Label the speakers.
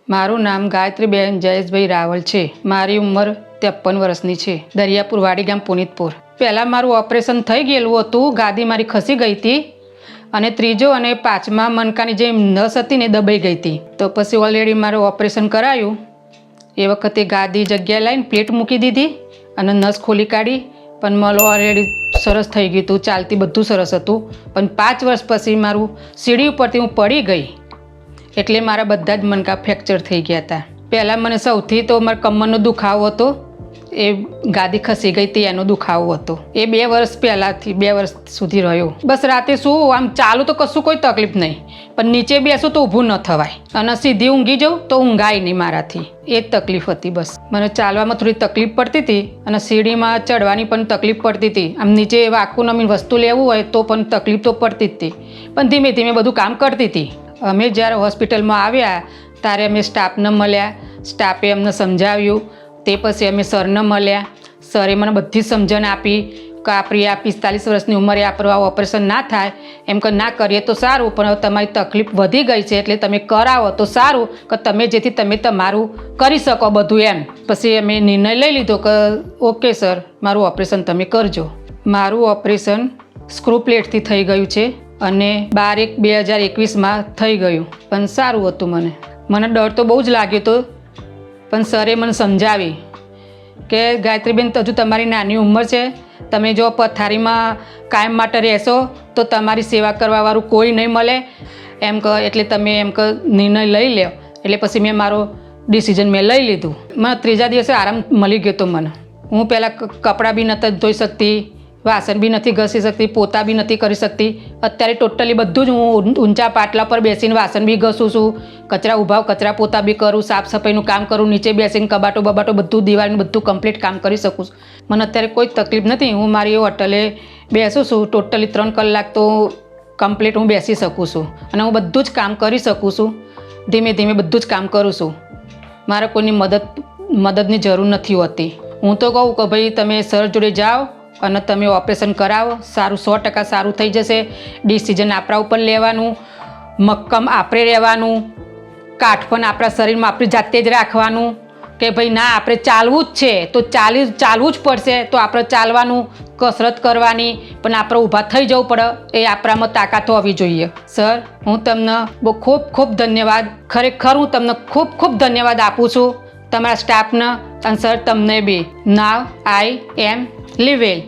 Speaker 1: મારું નામ ગાયત્રીબેન જયેશભાઈ રાવલ છે। મારી ઉંમર 53 વર્ષની છે। દરિયાપુર વાડી ગામ પુનિતપુર। પહેલાં મારું ઓપરેશન થઈ ગયેલું હતું। ગાદી મારી ખસી ગઈ હતી અને ત્રીજો અને પાંચમા મણકાની જે નસ હતી ને દબાઈ ગઈ હતી। તો પછી ઓલરેડી મારું ઓપરેશન કરાયું। એ વખતે ગાદી જગ્યાએ લાવીને પ્લેટ મૂકી દીધી અને નસ ખોલી કાઢી। પણ મારું ઓલરેડી સરસ થઈ ગયું હતું, ચાલતી બધું સરસ હતું। પણ 5 વર્ષ પછી મારું સીડી ઉપરથી હું પડી ગઈ એટલે મારા બધા જ મણકા ફ્રેક્ચર થઈ ગયા હતા। પહેલાં મને સૌથી તો મારા કમરનો દુખાવો હતો, એ ગાદી ખસી ગઈ હતી એનો દુખાવો હતો। એ 2 વર્ષ પહેલાંથી 2 વર્ષ સુધી રહ્યો। બસ રાતે શું આમ ચાલું તો કશું કોઈ તકલીફ નહીં, પણ નીચે બેસું તો ઊભું ન થવાય અને સીધી ઊંઘી જાઉં તો ઊંઘાય નહીં મારાથી। એ જ તકલીફ હતી બસ। મને ચાલવામાં થોડી તકલીફ પડતી હતી અને સીડીમાં ચડવાની પણ તકલીફ પડતી હતી। આમ નીચે વાકું નમીન વસ્તુ લેવું હોય તો પણ તકલીફ તો પડતી જ હતી, પણ ધીમે ધીમે બધું કામ કરતી હતી। અમે જ્યારે હોસ્પિટલમાં આવ્યા ત્યારે અમે સ્ટાફને મળ્યા, સ્ટાફે અમને સમજાવ્યું। તે પછી અમે સરને મળ્યા, સરે મને બધી સમજણ આપી કે આપણી આ 45 વર્ષની ઉંમરે આપણું આ ઓપરેશન ના થાય, એમ કે ના કરીએ તો સારું, પણ હવે તમારી તકલીફ વધી ગઈ છે એટલે તમે કરાવો તો સારું કે તમે જેથી તમે તમારું કરી શકો બધું એમ। પછી અમે નિર્ણય લઈ લીધો કે ઓકે સર, મારું ઓપરેશન તમે કરજો। મારું ઓપરેશન સ્ક્રૂ પ્લેટથી થઈ ગયું છે અને 12/1/2021માં થઈ ગયું, પણ સારું હતું। મને ડર તો બહુ જ લાગ્યો હતો, પણ સરે મને સમજાવી કે ગાયત્રીબેન હજુ તમારી નાની ઉંમર છે, તમે જો પથારીમાં કાયમ માટે રહેશો તો તમારી સેવા કરવાવાળું કોઈ નહીં મળે એમ કે, એટલે તમે એમ કે નિર્ણય લઈ લો। એટલે પછી મેં મારો ડિસિઝન મેં લઈ લીધું। મને ત્રીજા દિવસે આરામ મળી ગયો હતો મને। હું પહેલાં કપડાં બી નહોતી ધોઈ શકતી, વાસણ બી નથી ઘસી શકતી, પોતા બી નથી કરી શકતી। અત્યારે ટોટલી બધું જ હું ઊંચા પાટલા પર બેસીને વાસણ બી ઘસું છું, કચરા પોતા બી કરું, સાફ સફાઈનું કામ કરું, નીચે બેસીને કબાટો બધું દિવાળીનું બધું કમ્પ્લીટ કામ કરી શકું છું। મને અત્યારે કોઈ તકલીફ નથી। હું મારી હોટલે બેસું છું, ટોટલી 3 કલાક તો કમ્પ્લીટ હું બેસી શકું છું અને હું બધું જ કામ કરી શકું છું। ધીમે ધીમે બધું જ કામ કરું છું, મારે કોઈની મદદની જરૂર નથી હોતી। હું તો કહું કે ભાઈ તમે સર જોડે જાઓ અને તમે ઓપરેશન કરાવો, સારું 100% સારું થઈ જશે। ડિસિઝન આપણા ઉપર લેવાનું, મક્કમ આપણે રહેવાનું, કાઠ પણ આપણા શરીરમાં આપણી જાતે જ રાખવાનું કે ભાઈ ના આપણે ચાલવું જ છે તો ચાલવું જ પડશે। તો આપણે ચાલવાનું, કસરત કરવાની, પણ આપણે ઊભા થઈ જવું પડે, એ આપણામાં તાકાત હોવી જોઈએ। સર, હું તમને બહુ ખૂબ ધન્યવાદ, ખરેખર હું તમને ખૂબ ધન્યવાદ આપું છું તમારા સ્ટાફને, અને સર તમને બી। નાવ આઈ એમ લીવેલ।